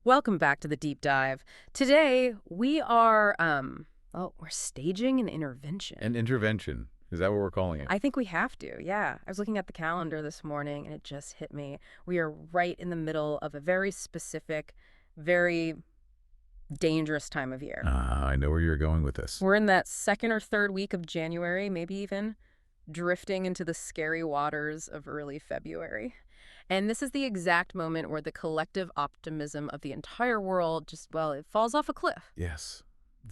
Welcome back to the deep dive. Today we are we're staging an intervention. An intervention. Is that what we're calling it? I think we have to. Yeah. I was looking at the calendar this morning and it just hit me. We are right in the middle of a very specific, very dangerous time of year. I know where you're going with this. We're in that second or third week of January, maybe even drifting into the scary waters of early February. And this is the exact moment where the collective optimism of the entire world just, well, it falls off a cliff. Yes.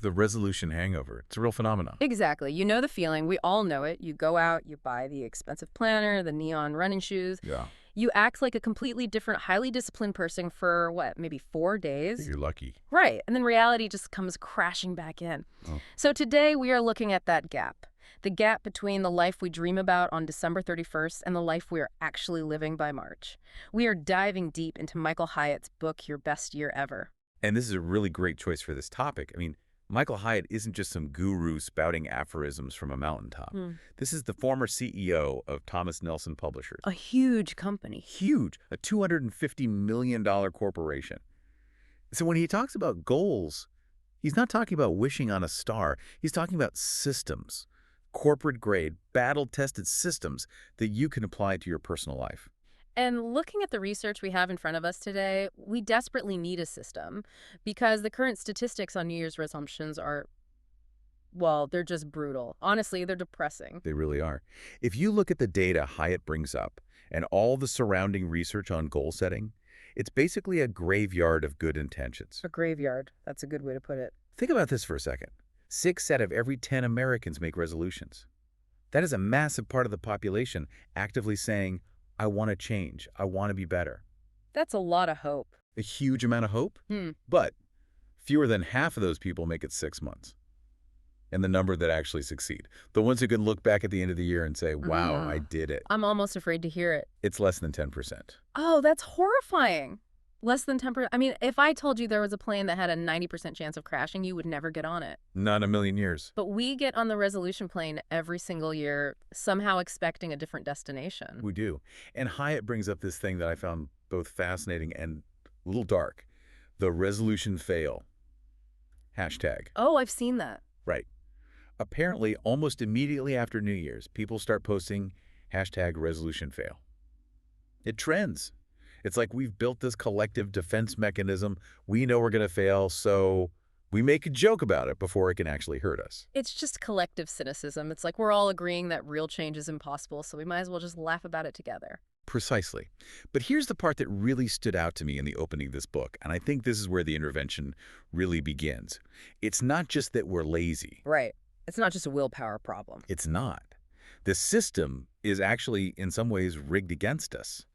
The resolution hangover. It's a real phenomenon. Exactly. You know the feeling. We all know it. You go out, you buy the expensive planner, the neon running shoes. Yeah. You act like a completely different, highly disciplined person for, what, maybe 4 days? You're lucky. Right. And then reality just comes crashing back in. Oh. So today we are looking at that gap. The gap between the life we dream about on December 31st and the life we are actually living by March. We are diving deep into Michael Hyatt's book, Your Best Year Ever. And this is a really great choice for this topic. I mean, Michael Hyatt isn't just some guru spouting aphorisms from a mountaintop. This is the former CEO of Thomas Nelson Publishers. A huge company. Huge, a $250 million corporation. So when he talks about goals, he's not talking about wishing on a star. He's talking about systems, corporate-grade, battle-tested systems that you can apply to your personal life. And looking at the research we have in front of us today, we desperately need a system because the current statistics on New Year's resolutions are, well, they're just brutal. Honestly, they're depressing. They really are. If you look at the data Hyatt brings up and all the surrounding research on goal setting, it's basically a graveyard of good intentions. A graveyard. That's a good way to put it. Think about this for a second. 6 out of every 10 Americans make resolutions. That is a massive part of the population actively saying, I want to change. I want to be better. That's a lot of hope. A huge amount of hope, but fewer than half of those people make it 6 months. And the number that actually succeed, the ones who can look back at the end of the year and say, wow, I did it. I'm almost afraid to hear it. It's less than 10%. Oh, that's horrifying. Less than 10%. I mean, if I told you there was a plane that had a 90% chance of crashing, you would never get on it. Not in a million years. But we get on the resolution plane every single year, somehow expecting a different destination. We do. And Hyatt brings up this thing that I found both fascinating and a little dark. The resolution fail. Hashtag. Oh, I've seen that. Right. Apparently, almost immediately after New Year's, people start posting hashtag resolution fail. It trends. It's like we've built this collective defense mechanism. We know we're going to fail, so we make a joke about it before it can actually hurt us. It's just collective cynicism. It's like we're all agreeing that real change is impossible, so we might as well just laugh about it together. Precisely. But here's the part that really stood out to me in the opening of this book, and I think this is where the intervention really begins. It's not just that we're lazy. Right. It's not just a willpower problem. It's not. The system is actually, in some ways, rigged against us.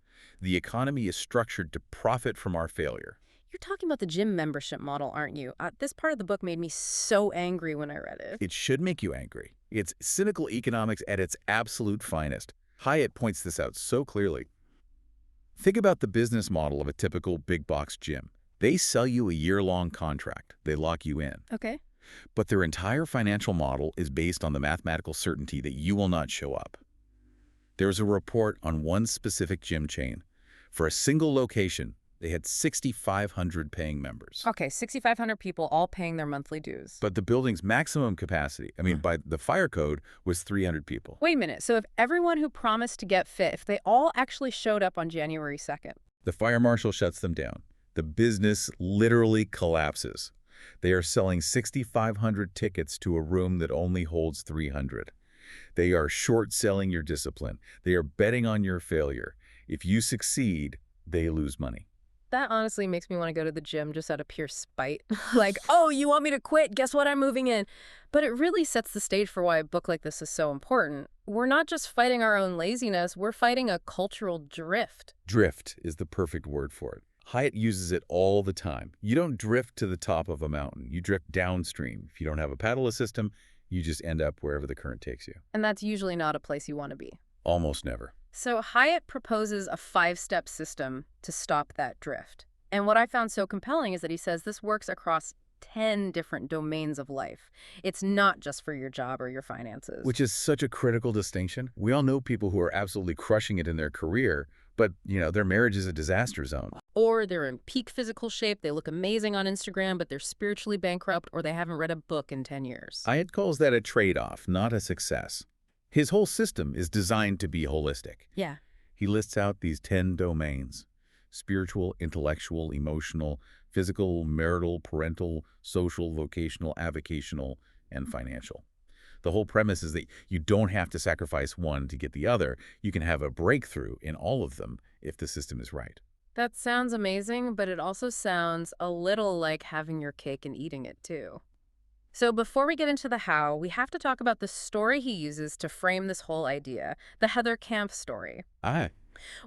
The economy is structured to profit from our failure. You're talking about the gym membership model, aren't you? This part of the book made me so angry when I read it. It should make you angry. It's cynical economics at its absolute finest. Hyatt points this out so clearly. Think about the business model of a typical big-box gym. They sell you a year-long contract. They lock you in. Okay. But their entire financial model is based on the mathematical certainty that you will not show up. There's a report on one specific gym chain. For a single location, they had 6,500 paying members. Okay, 6,500 people all paying their monthly dues. But the building's maximum capacity, by the fire code, was 300 people. Wait a minute. So if everyone who promised to get fit, if they all actually showed up on January 2nd? The fire marshal shuts them down. The business literally collapses. They are selling 6,500 tickets to a room that only holds 300. They are short-selling your discipline. They are betting on your failure. If you succeed, they lose money. That honestly makes me want to go to the gym just out of pure spite. Like, oh, you want me to quit? Guess what? I'm moving in. But it really sets the stage for why a book like this is so important. We're not just fighting our own laziness, we're fighting a cultural drift. Drift is the perfect word for it. Hyatt uses it all the time. You don't drift to the top of a mountain. You drift downstream. If you don't have a paddle system, you just end up wherever the current takes you. And that's usually not a place you want to be. Almost never. So Hyatt proposes a 5-step system to stop that drift. And what I found so compelling is that he says this works across 10 different domains of life. It's not just for your job or your finances. Which is such a critical distinction. We all know people who are absolutely crushing it in their career, But, their marriage is a disaster zone. Or they're in peak physical shape, they look amazing on Instagram, but they're spiritually bankrupt, or they haven't read a book in 10 years. Hyatt calls that a trade-off, not a success. His whole system is designed to be holistic. Yeah. He lists out these 10 domains: spiritual, intellectual, emotional, physical, marital, parental, social, vocational, avocational, and financial. The whole premise is that you don't have to sacrifice one to get the other. You can have a breakthrough in all of them if the system is right. That sounds amazing, but it also sounds a little like having your cake and eating it too. So before we get into the how, we have to talk about the story he uses to frame this whole idea, the Heather Camp story. Ah,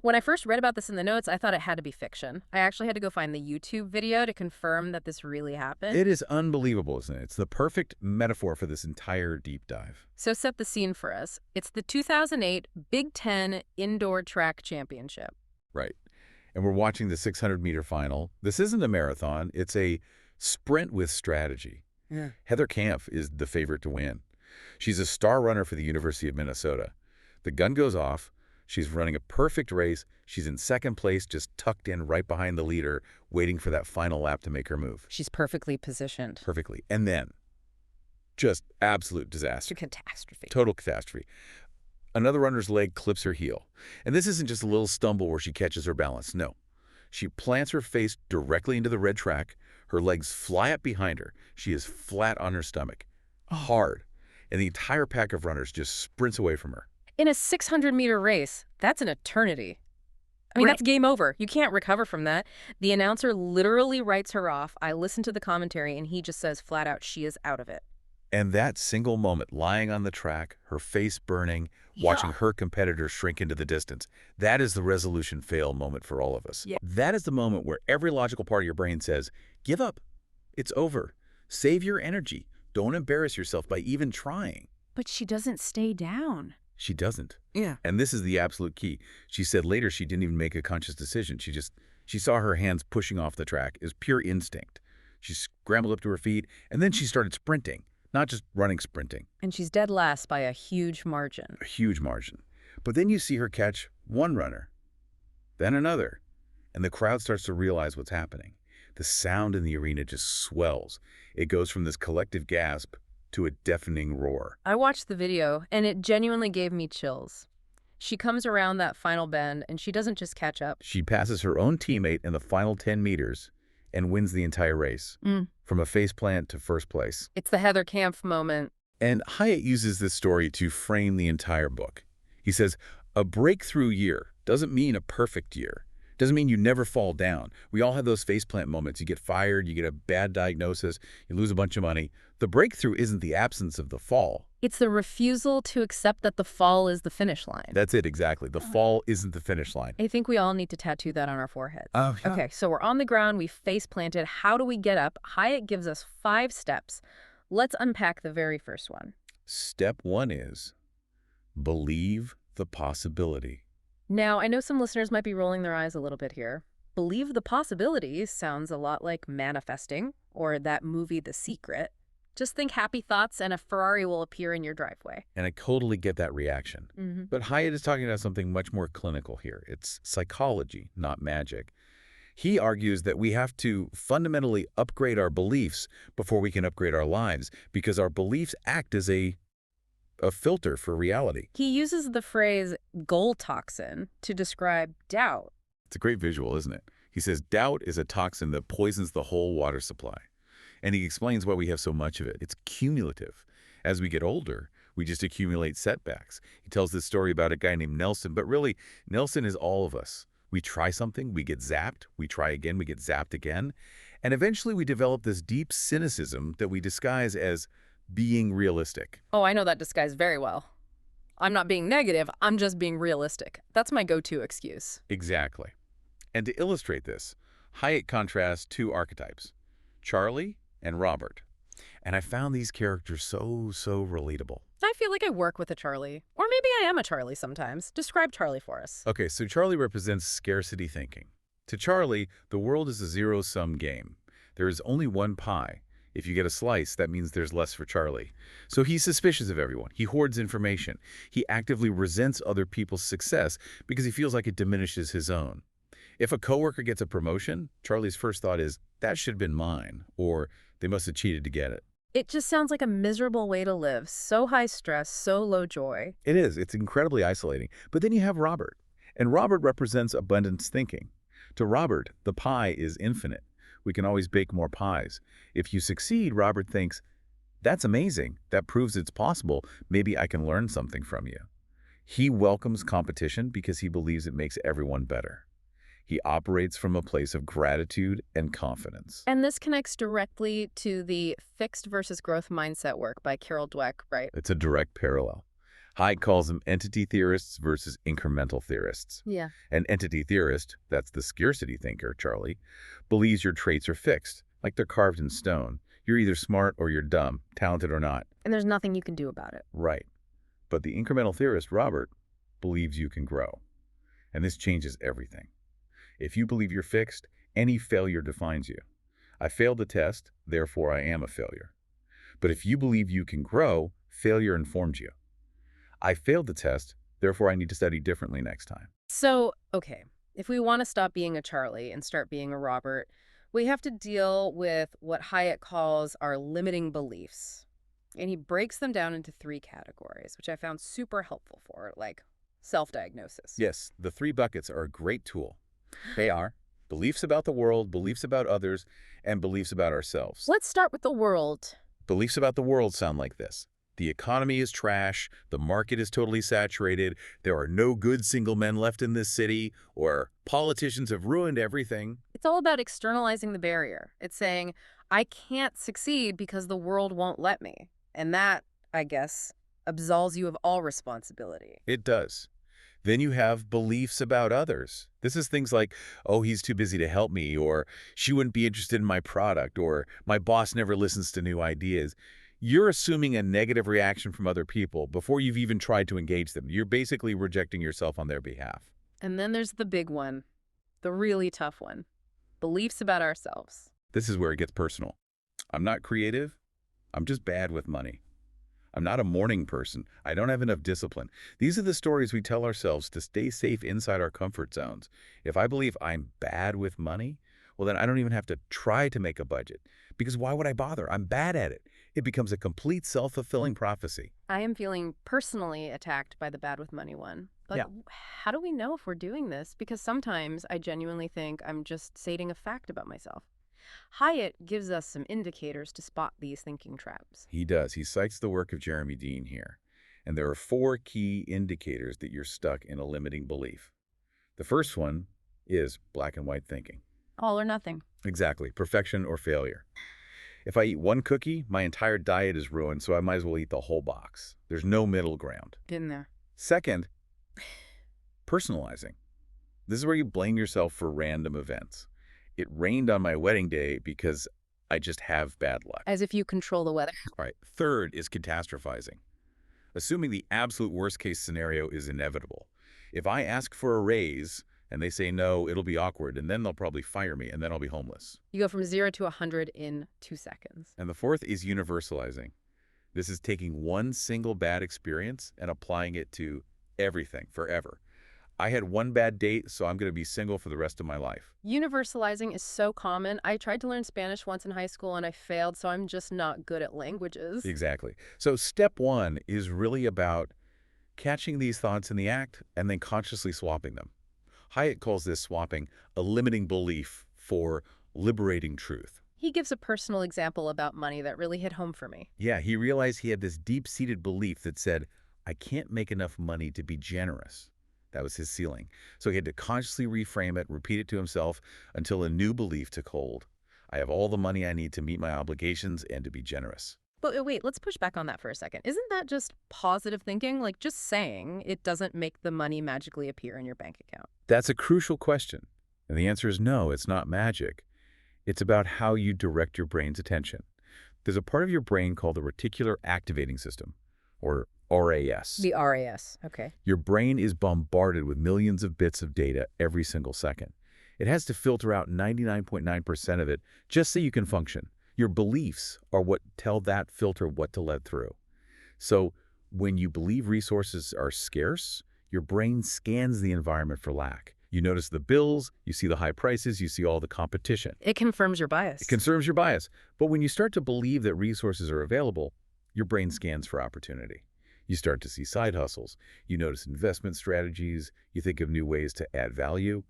When I first read about this in the notes, I thought it had to be fiction. I actually had to go find the YouTube video to confirm that this really happened. it is unbelievable, isn't it? It's the perfect metaphor for this entire deep dive. So set the scene for us. It's the 2008 Big Ten Indoor Track Championship. Right. And we're watching the 600-meter final. This isn't a marathon. It's a sprint with strategy. Yeah. Heather Camp is the favorite to win. She's a star runner for the University of Minnesota. The gun goes off. She's running a perfect race. She's in second place, just tucked in right behind the leader, waiting for that final lap to make her move. She's perfectly positioned. Perfectly. And then, just absolute It's a disaster. catastrophe. Total catastrophe. Another runner's leg clips her heel. And this isn't just a little stumble where she catches her balance. No. She plants her face directly into the red track. Her legs fly up behind her. She is flat on her stomach. Hard. And the entire pack of runners just sprints away from her. In a 600-meter race, that's an eternity. I mean, Right. that's game over. You can't recover from that. The announcer literally writes her off. I listen to the commentary, and he just says flat out, she is out of it. And that single moment, lying on the track, her face burning, watching her competitor shrink into the distance, that is the resolution fail moment for all of us. Yeah. That is the moment where every logical part of your brain says, give up. It's over. Save your energy. Don't embarrass yourself by even trying. But she doesn't stay down. She doesn't. Yeah. And this is the absolute key. She said later she didn't even make a conscious decision. She saw her hands pushing off the track. It was pure instinct. She scrambled up to her feet, and then she started sprinting. Not just running, sprinting. And she's dead last by a huge margin. A huge margin. But then you see her catch one runner, then another, and the crowd starts to realize what's happening. The sound in the arena just swells. It goes from this collective gasp to a deafening roar. I watched the video, and it genuinely gave me chills. She comes around that final bend, and she doesn't just catch up. She passes her own teammate in the final 10 meters and wins the entire race, from a faceplant to first place. It's the Heather Camp moment. And Hyatt uses this story to frame the entire book. He says, a breakthrough year doesn't mean a perfect year. Doesn't mean you never fall down. We all have those faceplant moments. You get fired, you get a bad diagnosis, you lose a bunch of money. The breakthrough isn't the absence of the fall. It's the refusal to accept that the fall is the finish line. That's it, exactly. The fall isn't the finish line. I think we all need to tattoo that on our foreheads. Oh, yeah. Okay, so we're on the ground, we face planted. How do we get up? Hyatt gives us 5 steps. Let's unpack the very first one. Step 1 is believe the possibility. Now, I know some listeners might be rolling their eyes a little bit here. Believe the possibilities sounds a lot like manifesting or that movie The Secret. Just think happy thoughts and a Ferrari will appear in your driveway. And I totally get that reaction. But Hyatt is talking about something much more clinical here. It's psychology, not magic. He argues that we have to fundamentally upgrade our beliefs before we can upgrade our lives, because our beliefs act as a filter for reality. He uses the phrase goal toxin to describe doubt. It's a great visual, isn't it? He says doubt is a toxin that poisons the whole water supply. And he explains why we have so much of it. It's cumulative. As we get older, we just accumulate setbacks. He tells this story about a guy named Nelson, but really, Nelson is all of us. We try something, we get zapped. We try again, we get zapped again. And eventually we develop this deep cynicism that we disguise as being realistic. Oh, I know that disguise very well. I'm not being negative, I'm just being realistic. That's my go-to excuse. Exactly. And to illustrate this, Hyatt contrasts 2 archetypes, Charlie and Robert. And I found these characters so relatable. I feel like I work with a Charlie. Or maybe I am a Charlie sometimes. Describe Charlie for us. Okay, so Charlie represents scarcity thinking. To Charlie, the world is a zero-sum game. There is only one pie, If you get a slice, that means there's less for Charlie. So he's suspicious of everyone. He hoards information. He actively resents other people's success because he feels like it diminishes his own. If a coworker gets a promotion, Charlie's first thought is, that should have been mine, or they must have cheated to get it. It just sounds like a miserable way to live. So high stress, so low joy. It is. It's incredibly isolating. But then you have Robert. And Robert represents abundance thinking. To Robert, the pie is infinite. We can always bake more pies. If you succeed, Robert thinks, that's amazing. That proves it's possible. Maybe I can learn something from you. He welcomes competition because he believes it makes everyone better. He operates from a place of gratitude and confidence. And this connects directly to the fixed versus growth mindset work by Carol Dweck, right? It's a direct parallel. Hayek calls them entity theorists versus incremental theorists. Yeah. An entity theorist, that's the scarcity thinker, Charlie, believes your traits are fixed, like they're carved in stone. You're either smart or you're dumb, talented or not. And there's nothing you can do about it. Right. But the incremental theorist, Robert, believes you can grow. And this changes everything. If you believe you're fixed, any failure defines you. I failed the test, therefore I am a failure. But if you believe you can grow, failure informs you. I failed the test, therefore I need to study differently next time. So, okay, if we want to stop being a Charlie and start being a Robert, we have to deal with what Hayek calls our limiting beliefs. And he breaks them down into 3 categories, which I found super helpful for, like self-diagnosis. Yes, the 3 buckets are a great tool. They are beliefs about the world, beliefs about others, and beliefs about ourselves. Let's start with the world. Beliefs about the world sound like this. The economy is trash, the market is totally saturated, there are no good single men left in this city, or politicians have ruined everything. It's all about externalizing the barrier. It's saying, I can't succeed because the world won't let me. And that, I guess, absolves you of all responsibility. It does. Then you have beliefs about others. This is things like, oh, he's too busy to help me, or she wouldn't be interested in my product, or my boss never listens to new ideas. You're assuming a negative reaction from other people before you've even tried to engage them. You're basically rejecting yourself on their behalf. And then there's the big one, the really tough one, beliefs about ourselves. This is where it gets personal. I'm not creative. I'm just bad with money. I'm not a morning person. I don't have enough discipline. These are the stories we tell ourselves to stay safe inside our comfort zones. If I believe I'm bad with money, well, then I don't even have to try to make a budget. Because why would I bother? I'm bad at it. It becomes a complete self-fulfilling prophecy. I am feeling personally attacked by the bad with money one. But Yeah. how do we know if we're doing this? Because sometimes I genuinely think I'm just stating a fact about myself. Hyatt gives us some indicators to spot these thinking traps. He does. He cites the work of Jeremy Dean here. And there are 4 key indicators that you're stuck in a limiting belief. The first one is black and white thinking. All or nothing. Exactly. Perfection or failure. If I eat one cookie, my entire diet is ruined, so I might as well eat the whole box. There's no middle ground. Been there. Second, personalizing. This is where you blame yourself for random events. It rained on my wedding day because I just have bad luck. As if you control the weather. All right. Third is catastrophizing. Assuming the absolute worst case scenario is inevitable. If I ask for a raise and they say no, it'll be awkward, and then they'll probably fire me, and then I'll be homeless. You go from 0 to 100 in 2 seconds. And the fourth is universalizing. This is taking one single bad experience and applying it to everything forever. I had one bad date, so I'm going to be single for the rest of my life. Universalizing is so common. I tried to learn Spanish once in high school and I failed, so I'm just not good at languages. Exactly. So step 1 is really about catching these thoughts in the act and then consciously swapping them. Hayek calls this swapping a limiting belief for liberating truth. He gives a personal example about money that really hit home for me. Yeah, he realized he had this deep-seated belief that said, I can't make enough money to be generous. That was his ceiling. So he had to consciously reframe it, repeat it to himself until a new belief took hold. I have all the money I need to meet my obligations and to be generous. But wait, let's push back on that for a second. Isn't that just positive thinking? Like just saying it doesn't make the money magically appear in your bank account? That's a crucial question. And the answer is no, it's not magic. It's about how you direct your brain's attention. There's a part of your brain called the reticular activating system, or RAS. The RAS, okay. Your brain is bombarded with millions of bits of data every single second. It has to filter out 99.9% of it just so you can function. Your beliefs are what tell that filter what to let through. So when you believe resources are scarce, your brain scans the environment for lack. You notice the bills, you see the high prices, you see all the competition. It confirms your bias. It confirms your bias. But when you start to believe that resources are available, your brain scans for opportunity. You start to see side hustles. You notice investment strategies. You think of new ways to add value.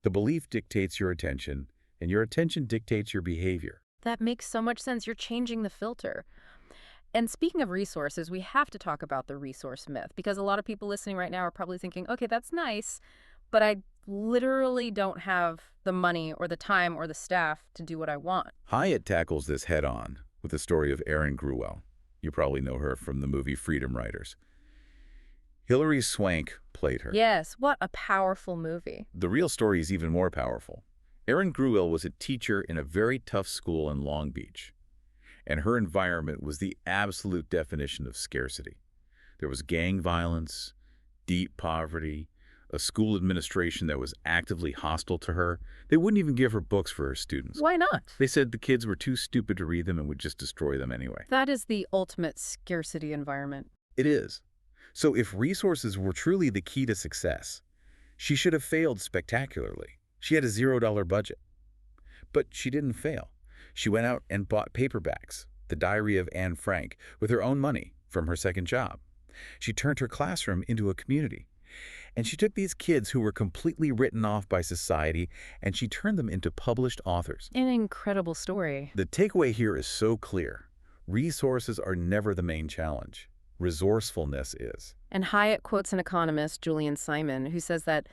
The belief dictates your attention, and your attention dictates your behavior. That makes so much sense. You're changing the filter. And speaking of resources, we have to talk about the resource myth, because a lot of people listening right now are probably thinking, okay, that's nice, but I literally don't have the money or the time or the staff to do what I want. Hyatt tackles this head-on with the story of Erin Gruwell. You probably know her from the movie Freedom Writers. Hilary Swank played her. Yes, what a powerful movie. The real story is even more powerful. Erin Gruwell was a teacher in a very tough school in Long Beach, and her environment was the absolute definition of scarcity. There was gang violence, deep poverty, a school administration that was actively hostile to her. They wouldn't even give her books for her students. Why not? They said the kids were too stupid to read them and would just destroy them anyway. That is the ultimate scarcity environment. It is. So if resources were truly the key to success, she should have failed spectacularly. She had a $0 budget. But she didn't fail. She went out and bought paperbacks, The Diary of Anne Frank, with her own money from her second job. She turned her classroom into a community. And she took these kids who were completely written off by society, and she turned them into published authors. An incredible story. The takeaway here is so clear. Resources are never the main challenge. Resourcefulness is. And Hyatt quotes an economist, Julian Simon, who says that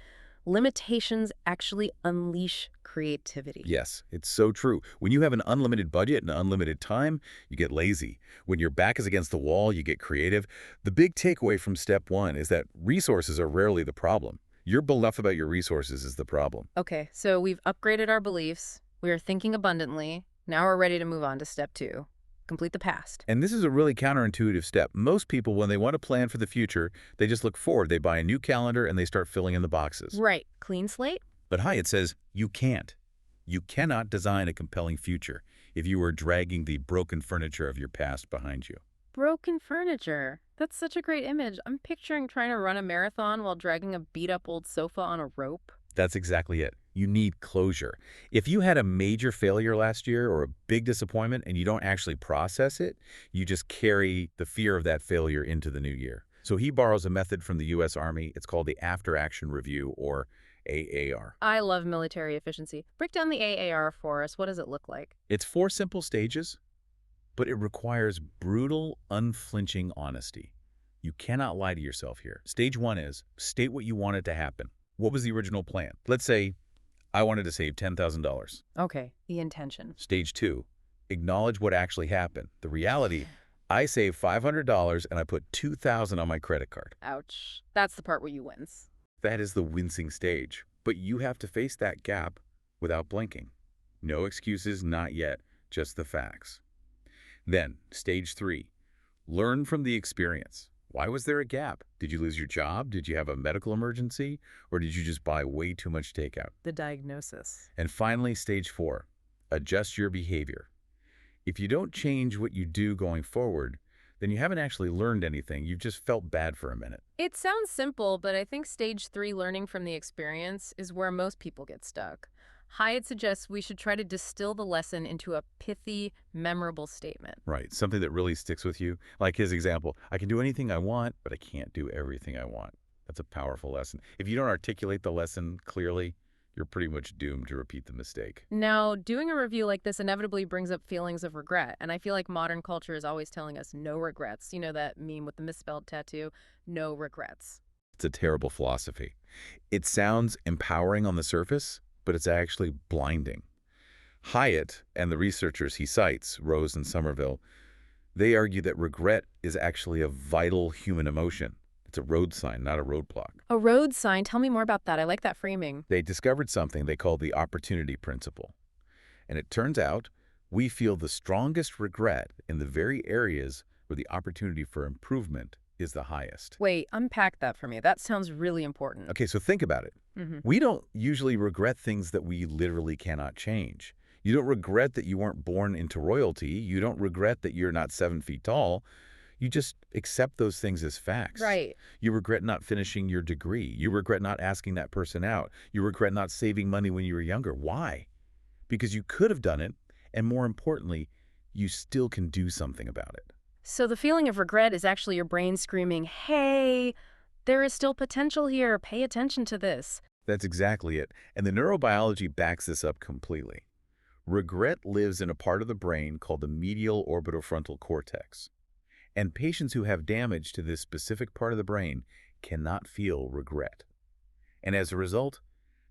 limitations actually unleash creativity. Yes, it's so true. When you have an unlimited budget and unlimited time, you get lazy. When your back is against the wall, you get creative. The big takeaway from step one is that resources are rarely the problem. Your belief about your resources is the problem. Okay, so we've upgraded our beliefs. We are thinking abundantly. Now we're ready to move on to step two. Complete the past. And this is a really counterintuitive step. Most people, when they want to plan for the future, they just look forward. They buy a new calendar and they start filling in the boxes. Right. Clean slate? But Hyatt says you can't. You cannot design a compelling future if you are dragging the broken furniture of your past behind you. Broken furniture. That's such a great image. I'm picturing trying to run a marathon while dragging a beat-up old sofa on a rope. That's exactly it. You need closure. If you had a major failure last year or a big disappointment and you don't actually process it, you just carry the fear of that failure into the new year. So he borrows a method from the U.S. Army. It's called the After Action Review, or AAR. I love military efficiency. Break down the AAR for us. What does it look like? It's 4 simple stages, but it requires brutal, unflinching honesty. You cannot lie to yourself here. Stage 1 is state what you wanted to happen. What was the original plan? Let's say I wanted to save $10,000. Okay, the intention. Stage 2, acknowledge what actually happened. The reality, I saved $500 and I put $2,000 on my credit card. Ouch. That's the part where you wins. That is the wincing stage. But you have to face that gap without blinking. No excuses, not yet, just the facts. Then, stage 3, learn from the experience. Why was there a gap? Did you lose your job? Did you have a medical emergency? Or did you just buy way too much takeout? The diagnosis. And finally, stage 4, adjust your behavior. If you don't change what you do going forward, then you haven't actually learned anything. You've just felt bad for a minute. It sounds simple, but I think stage 3, learning from the experience, is where most people get stuck. Hyatt suggests we should try to distill the lesson into a pithy, memorable statement. Right, something that really sticks with you. Like his example, I can do anything I want, but I can't do everything I want. That's a powerful lesson. If you don't articulate the lesson clearly, you're pretty much doomed to repeat the mistake. Now, doing a review like this inevitably brings up feelings of regret, and I feel like modern culture is always telling us no regrets. You know that meme with the misspelled tattoo? No regrets. It's a terrible philosophy. It sounds empowering on the surface, but it's actually blinding. Hyatt and the researchers he cites, Rose and Somerville, they argue that regret is actually a vital human emotion. It's a road sign, not a roadblock. A road sign? Tell me more about that. I like that framing. They discovered something they call the opportunity principle. And it turns out we feel the strongest regret in the very areas where the opportunity for improvement is the highest. Wait, unpack that for me. That sounds really important. Okay, so think about it. We don't usually regret things that we literally cannot change. You don't regret that you weren't born into royalty. You don't regret that you're not 7 feet tall. You just accept those things as facts. Right. You regret not finishing your degree. You regret not asking that person out. You regret not saving money when you were younger. Why? Because you could have done it, and more importantly, you still can do something about it. So the feeling of regret is actually your brain screaming, hey, there is still potential here. Pay attention to this. That's exactly it. And the neurobiology backs this up completely. Regret lives in a part of the brain called the medial orbitofrontal cortex. And patients who have damage to this specific part of the brain cannot feel regret. And as a result,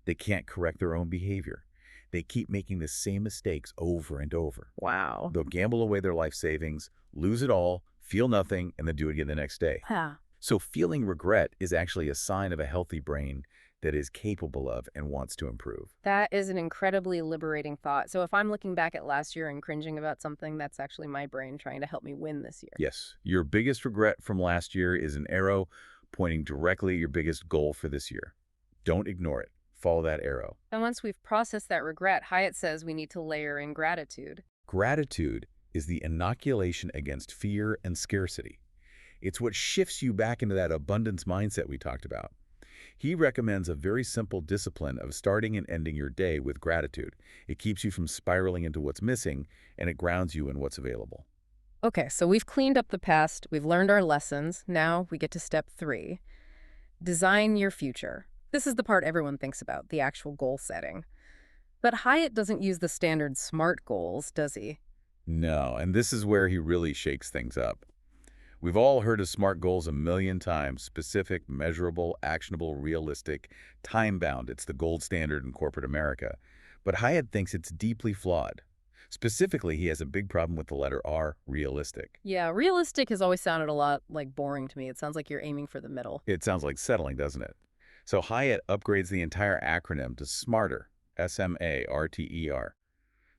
they can't correct their own behavior. They keep making the same mistakes over and over. Wow. They'll gamble away their life savings, lose it all, feel nothing, and then do it again the next day. Yeah. So feeling regret is actually a sign of a healthy brain that is capable of and wants to improve. That is an incredibly liberating thought. So if I'm looking back at last year and cringing about something, that's actually my brain trying to help me win this year. Yes, your biggest regret from last year is an arrow pointing directly at your biggest goal for this year. Don't ignore it. Follow that arrow. And once we've processed that regret, Hyatt says we need to layer in gratitude. Gratitude is the inoculation against fear and scarcity. It's what shifts you back into that abundance mindset we talked about. He recommends a very simple discipline of starting and ending your day with gratitude. It keeps you from spiraling into what's missing, and it grounds you in what's available. Okay, so we've cleaned up the past, we've learned our lessons. Now we get to step 3. Design your future. This is the part everyone thinks about, the actual goal setting. But Hyatt doesn't use the standard SMART goals, does he? No, and this is where he really shakes things up. We've all heard of SMART goals a million times: specific, measurable, actionable, realistic, time-bound. It's the gold standard in corporate America. But Hyatt thinks it's deeply flawed. Specifically, he has a big problem with the letter R, realistic. Yeah, realistic has always sounded a lot like boring to me. It sounds like you're aiming for the middle. It sounds like settling, doesn't it? So Hyatt upgrades the entire acronym to SMARTER, S-M-A-R-T-E-R.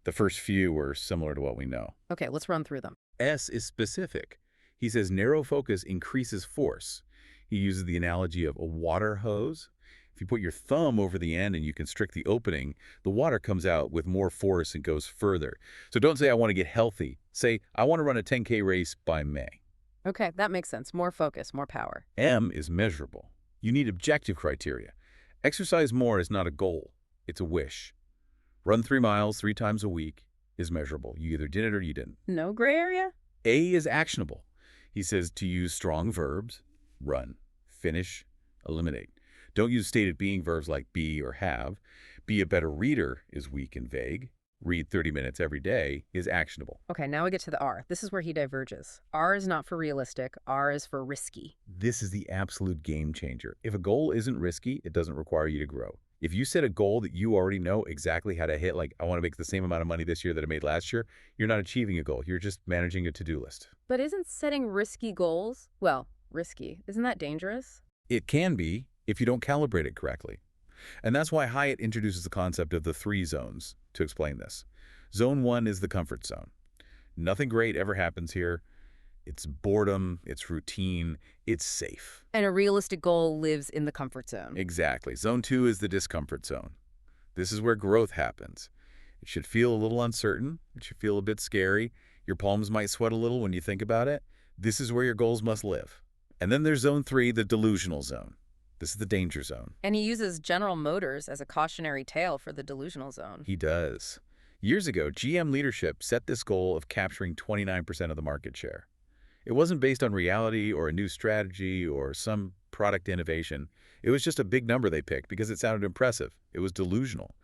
The first few were similar to what we know. Okay, let's run through them. S is specific. He says narrow focus increases force. He uses the analogy of a water hose. If you put your thumb over the end and you constrict the opening, the water comes out with more force and goes further. So don't say, I want to get healthy. Say, I want to run a 10K race by May. Okay, that makes sense. More focus, more power. M is measurable. You need objective criteria. Exercise more is not a goal. It's a wish. Run 3 miles 3 times a week is measurable. You either did it or you didn't. No gray area? A is actionable. He says to use strong verbs: run, finish, eliminate. Don't use stated being verbs like be or have. Be a better reader is weak and vague. Read 30 minutes every day is actionable. Okay, now we get to the R. This is where he diverges. R is not for realistic. R is for risky. This is the absolute game changer. If a goal isn't risky, it doesn't require you to grow. If you set a goal that you already know exactly how to hit, like I want to make the same amount of money this year that I made last year, you're not achieving a goal. You're just managing a to-do list. But isn't setting risky goals, well, risky, isn't that dangerous? It can be if you don't calibrate it correctly. And that's why Hyatt introduces the concept of the 3 zones to explain this. Zone 1 is the comfort zone. Nothing great ever happens here. It's boredom, it's routine, it's safe. And a realistic goal lives in the comfort zone. Exactly. Zone 2 is the discomfort zone. This is where growth happens. It should feel a little uncertain. It should feel a bit scary. Your palms might sweat a little when you think about it. This is where your goals must live. And then there's Zone 3, the delusional zone. This is the danger zone. And he uses General Motors as a cautionary tale for the delusional zone. He does. Years ago, GM leadership set this goal of capturing 29% of the market share. It wasn't based on reality or a new strategy or some product innovation. It was just a big number they picked because it sounded impressive. It was delusional.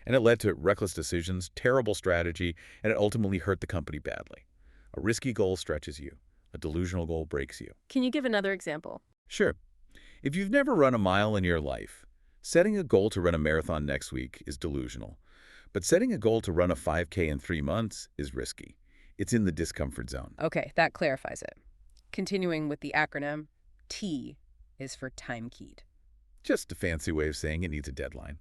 And it led to reckless decisions, terrible strategy, and it ultimately hurt the company badly. A risky goal stretches you. A delusional goal breaks you. Can you give another example? Sure. If you've never run a mile in your life, setting a goal to run a marathon next week is delusional. But setting a goal to run a 5K in 3 months is risky. It's in the discomfort zone. Okay, that clarifies it. Continuing with the acronym, T is for time keyed. Just a fancy way of saying it needs a deadline.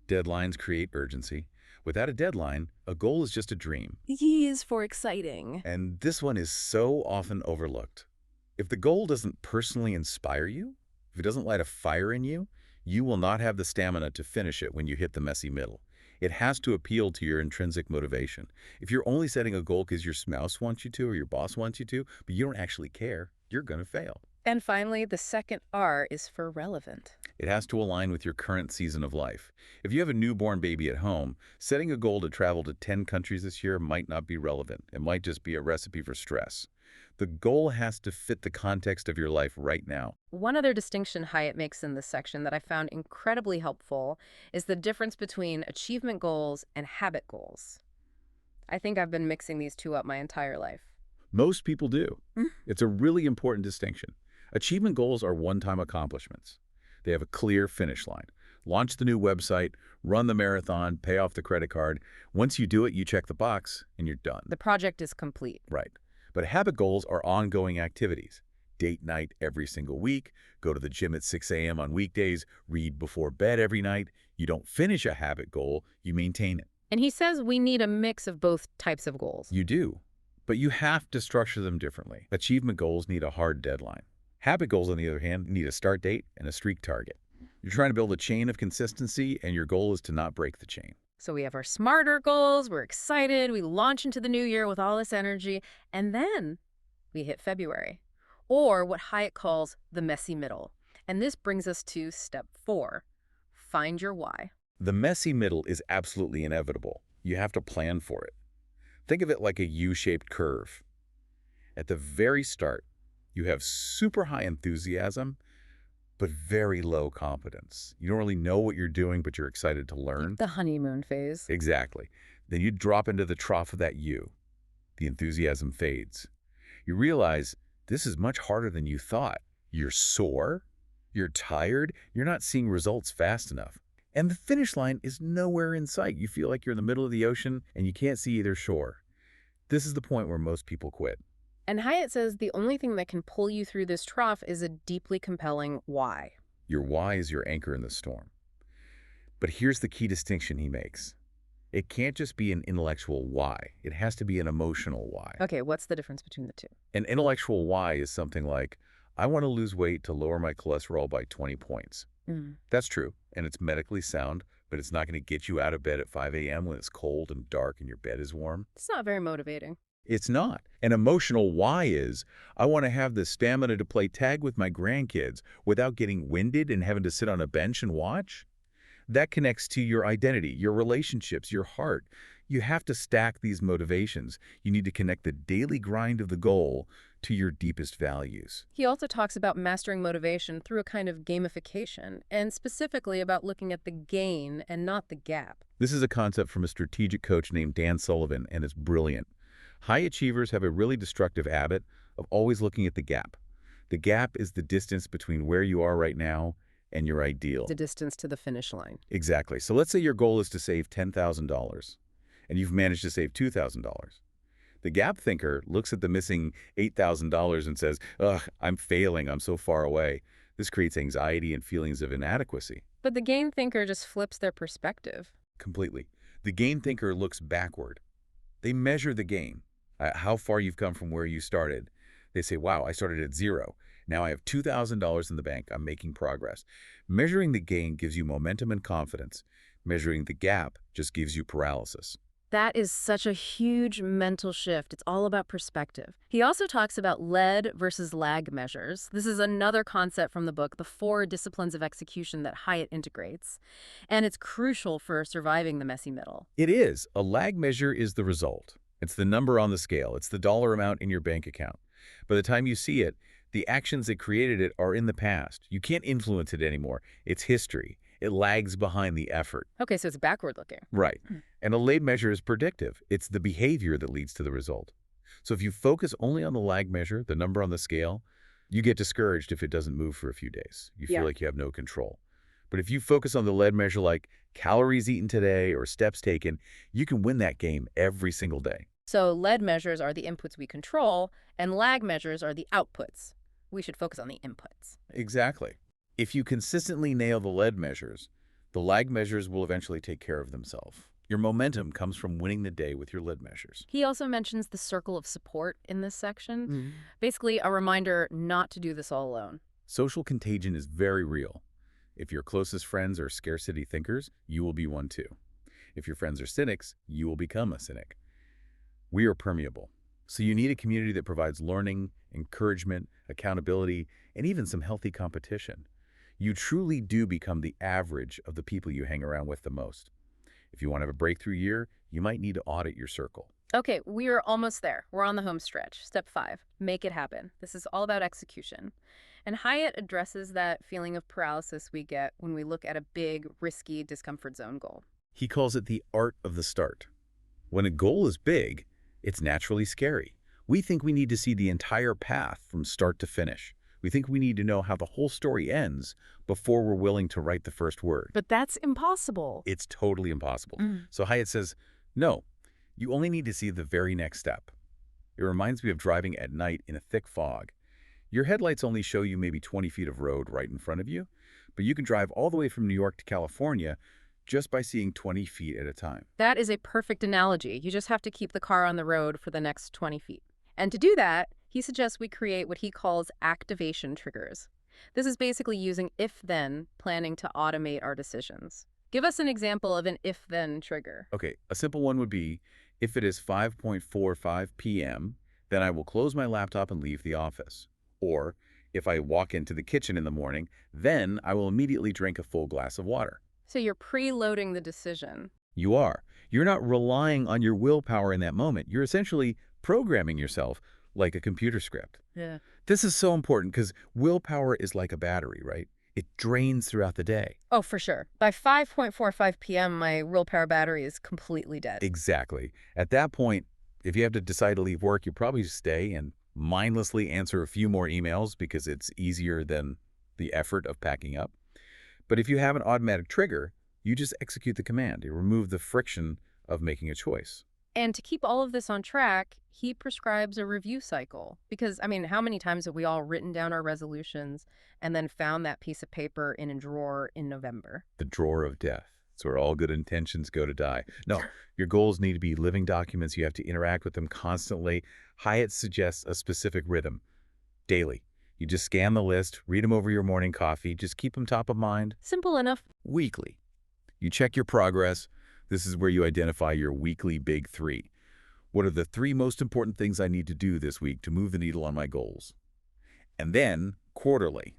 Deadlines create urgency. Without a deadline, a goal is just a dream. E is for exciting. And this one is so often overlooked. If the goal doesn't personally inspire you, if it doesn't light a fire in you, you will not have the stamina to finish it when you hit the messy middle. It has to appeal to your intrinsic motivation. If you're only setting a goal because your spouse wants you to or your boss wants you to, but you don't actually care, you're going to fail. And finally, the second R is for relevant. It has to align with your current season of life. If you have a newborn baby at home, setting a goal to travel to 10 countries this year might not be relevant. It might just be a recipe for stress. The goal has to fit the context of your life right now. One other distinction Hyatt makes in this section that I found incredibly helpful is the difference between achievement goals and habit goals. I think I've been mixing these two up my entire life. Most people do. It's a really important distinction. Achievement goals are one-time accomplishments. They have a clear finish line. Launch the new website, run the marathon, pay off the credit card. Once you do it, you check the box, and you're done. The project is complete. Right. But habit goals are ongoing activities. Date night every single week, go to the gym at 6 a.m. on weekdays, read before bed every night. You don't finish a habit goal, you maintain it. And he says we need a mix of both types of goals. You do, but you have to structure them differently. Achievement goals need a hard deadline. Habit goals, on the other hand, need a start date and a streak target. You're trying to build a chain of consistency, and your goal is to not break the chain. So we have our smarter goals, we're excited, we launch into the new year with all this energy, and then we hit February, or what Hyatt calls the messy middle. And this brings us to step 4, find your why. The messy middle is absolutely inevitable. You have to plan for it. Think of it like a U-shaped curve. At the very start, you have super high enthusiasm, but very low competence. You don't really know what you're doing, but you're excited to learn. The honeymoon phase. Exactly. Then you drop into the trough of that U. The enthusiasm fades. You realize this is much harder than you thought. You're sore, you're tired, you're not seeing results fast enough. And the finish line is nowhere in sight. You feel like you're in the middle of the ocean and you can't see either shore. This is the point where most people quit. And Hyatt says the only thing that can pull you through this trough is a deeply compelling why. Your why is your anchor in the storm. But here's the key distinction he makes. It can't just be an intellectual why. It has to be an emotional why. Okay, what's the difference between the two? An intellectual why is something like, I want to lose weight to lower my cholesterol by 20 points. That's true, and it's medically sound, but it's not going to get you out of bed at 5 a.m. when it's cold and dark and your bed is warm. It's not very motivating. It's not. An emotional why is, I want to have the stamina to play tag with my grandkids without getting winded and having to sit on a bench and watch. That connects to your identity, your relationships, your heart. You have to stack these motivations. You need to connect the daily grind of the goal to your deepest values. He also talks about mastering motivation through a kind of gamification, and specifically about looking at the gain and not the gap. This is a concept from a strategic coach named Dan Sullivan, and it's brilliant. High achievers have a really destructive habit of always looking at the gap. The gap is the distance between where you are right now and your ideal. The distance to the finish line. Exactly. So let's say your goal is to save $10,000, and you've managed to save $2,000. The gap thinker looks at the missing $8,000 and says, ugh, I'm failing, I'm so far away. This creates anxiety and feelings of inadequacy. But the gain thinker just flips their perspective. Completely. The gain thinker looks backward. They measure the gain, how far you've come from where you started. They say, wow, I started at 0. Now I have $2,000 in the bank. I'm making progress. Measuring the gain gives you momentum and confidence. Measuring the gap just gives you paralysis. That is such a huge mental shift. It's all about perspective. He also talks about lead versus lag measures. This is another concept from the book, The 4 Disciplines of Execution, that Hyatt integrates. And it's crucial for surviving the messy middle. It is. A lag measure is the result. It's the number on the scale. It's the dollar amount in your bank account. By the time you see it, the actions that created it are in the past. You can't influence it anymore. It's history. It lags behind the effort. Okay, so it's backward looking. Right. And a lag measure is predictive. It's the behavior that leads to the result. So if you focus only on the lag measure, the number on the scale, you get discouraged if it doesn't move for a few days. You feel like you have no control. But if you focus on the lead measure like calories eaten today or steps taken, you can win that game every single day. So lead measures are the inputs we control, and lag measures are the outputs. We should focus on the inputs. Exactly. If you consistently nail the lead measures, the lag measures will eventually take care of themselves. Your momentum comes from winning the day with your lead measures. He also mentions the circle of support in this section. Basically, a reminder not to do this all alone. Social contagion is very real. If your closest friends are scarcity thinkers, you will be one too. If your friends are cynics, you will become a cynic. We are permeable. So you need a community that provides learning, encouragement, accountability, and even some healthy competition. You truly do become the average of the people you hang around with the most. If you want to have a breakthrough year, you might need to audit your circle. Okay, we are almost there. We're on the home stretch. Step 5, make it happen. This is all about execution. And Hyatt addresses that feeling of paralysis we get when we look at a big, risky, discomfort zone goal. He calls it the art of the start. When a goal is big, it's naturally scary. We think we need to see the entire path from start to finish. We think we need to know how the whole story ends before we're willing to write the first word. But that's impossible. It's totally impossible. Mm. So Hyatt says, no, you only need to see the very next step. It reminds me of driving at night in a thick fog. Your headlights only show you maybe 20 feet of road right in front of you, but you can drive all the way from New York to California just by seeing 20 feet at a time. That is a perfect analogy. You just have to keep the car on the road for the next 20 feet. And to do that, he suggests we create what he calls activation triggers. This is basically using if-then planning to automate our decisions. Give us an example of an if-then trigger. Okay, a simple one would be, if it is 5:45 p.m., then I will close my laptop and leave the office. Or, if I walk into the kitchen in the morning, then I will immediately drink a full glass of water. So you're preloading the decision. You are. You're not relying on your willpower in that moment. You're essentially programming yourself like a computer script. Yeah. This is so important because willpower is like a battery, right? It drains throughout the day. Oh, for sure. By 5:45 p.m., my willpower battery is completely dead. Exactly. At that point, if you have to decide to leave work, you probably stay and mindlessly answer a few more emails because it's easier than the effort of packing up. But if you have an automatic trigger, you just execute the command. You remove the friction of making a choice. And to keep all of this on track, he prescribes a review cycle. Because, I mean, how many times have we all written down our resolutions and then found that piece of paper in a drawer in November? The drawer of death. It's where all good intentions go to die. No, your goals need to be living documents. You have to interact with them constantly. Hyatt suggests a specific rhythm. Daily. You just scan the list, read them over your morning coffee, just keep them top of mind. Simple enough. Weekly. You check your progress. This is where you identify your weekly big 3. What are the 3 most important things I need to do this week to move the needle on my goals? And then, quarterly.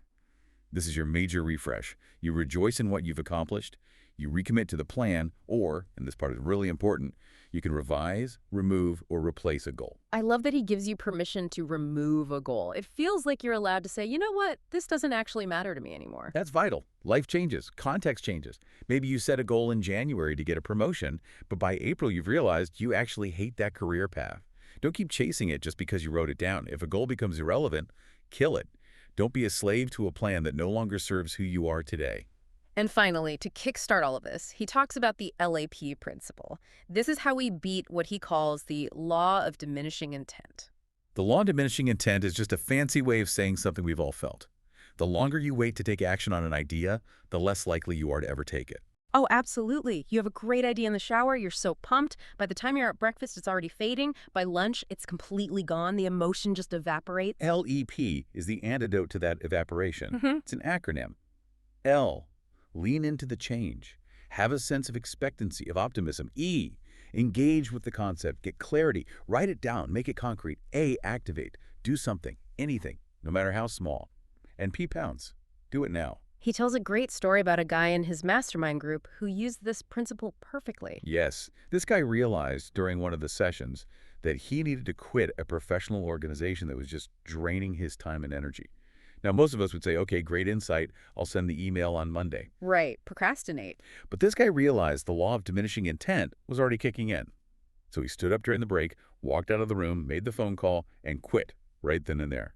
This is your major refresh. You rejoice in what you've accomplished, you recommit to the plan, or, and this part is really important, you can revise, remove, or replace a goal. I love that he gives you permission to remove a goal. It feels like you're allowed to say, you know what, this doesn't actually matter to me anymore. That's vital. Life changes. Context changes. Maybe you set a goal in January to get a promotion, but by April you've realized you actually hate that career path. Don't keep chasing it just because you wrote it down. If a goal becomes irrelevant, kill it. Don't be a slave to a plan that no longer serves who you are today. And finally, to kickstart all of this, he talks about the LAP principle. This is how we beat what he calls the law of diminishing intent. The law of diminishing intent is just a fancy way of saying something we've all felt. The longer you wait to take action on an idea, the less likely you are to ever take it. Oh, absolutely. You have a great idea in the shower. You're so pumped. By the time you're at breakfast, it's already fading. By lunch, it's completely gone. The emotion just evaporates. LEP is the antidote to that evaporation. It's an acronym. L, lean into the change. Have a sense of expectancy, of optimism. E, engage with the concept. Get clarity. Write it down. Make it concrete. A, activate. Do something. Anything, no matter how small. And P, pounce. Do it now. He tells a great story about a guy in his mastermind group who used this principle perfectly. Yes, this guy realized during one of the sessions that he needed to quit a professional organization that was just draining his time and energy. Now, most of us would say, okay, great insight. I'll send the email on Monday. Right, procrastinate. But this guy realized the law of diminishing intent was already kicking in. So he stood up during the break, walked out of the room, made the phone call, and quit right then and there.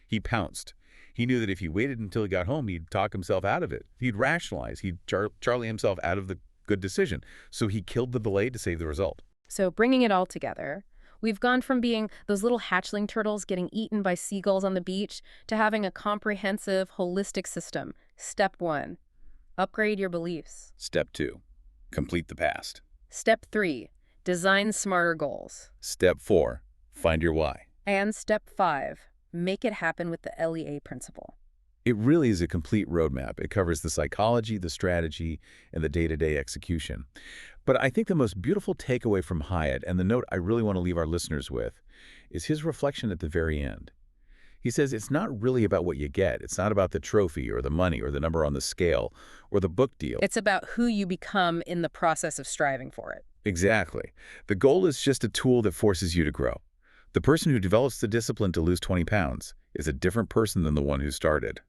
He pounced. He knew that if he waited until he got home, he'd talk himself out of it. He'd rationalize. He'd Charlie himself out of the good decision. So he killed the delay to save the result. So bringing it all together, we've gone from being those little hatchling turtles getting eaten by seagulls on the beach to having a comprehensive, holistic system. Step 1, upgrade your beliefs. Step 2, complete the past. Step 3, design smarter goals. Step 4, find your why. And step 5, make it happen with the LEA principle. It really is a complete roadmap. It covers the psychology, the strategy, and the day-to-day execution. But I think the most beautiful takeaway from Hyatt, and the note I really want to leave our listeners with, is his reflection at the very end. He says it's not really about what you get. It's not about the trophy or the money or the number on the scale or the book deal. It's about who you become in the process of striving for it. Exactly. The goal is just a tool that forces you to grow. The person who develops the discipline to lose 20 pounds is a different person than the one who started.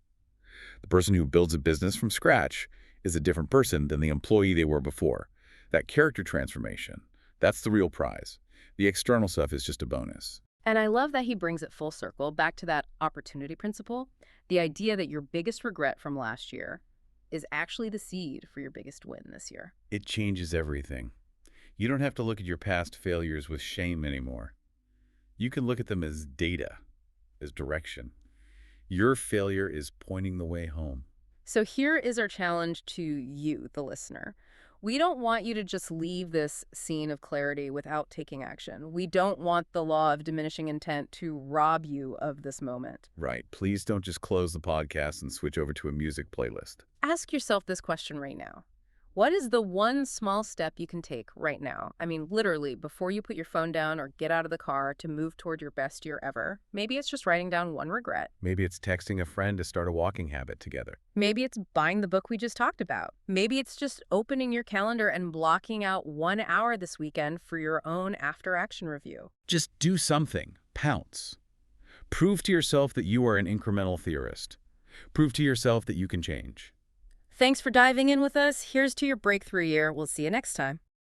The person who builds a business from scratch is a different person than the employee they were before. That character transformation, that's the real prize. The external stuff is just a bonus. And I love that he brings it full circle back to that opportunity principle, the idea that your biggest regret from last year is actually the seed for your biggest win this year. It changes everything. You don't have to look at your past failures with shame anymore. You can look at them as data, as direction. Your failure is pointing the way home. So here is our challenge to you, the listener. We don't want you to just leave this scene of clarity without taking action. We don't want the law of diminishing intent to rob you of this moment. Right. Please don't just close the podcast and switch over to a music playlist. Ask yourself this question right now. What is the one small step you can take right now? I mean, literally, before you put your phone down or get out of the car to move toward your best year ever. Maybe it's just writing down one regret. Maybe it's texting a friend to start a walking habit together. Maybe it's buying the book we just talked about. Maybe it's just opening your calendar and blocking out 1 hour this weekend for your own after-action review. Just do something. Pounce. Prove to yourself that you are an incremental theorist. Prove to yourself that you can change. Thanks for diving in with us. Here's to your breakthrough year. We'll see you next time.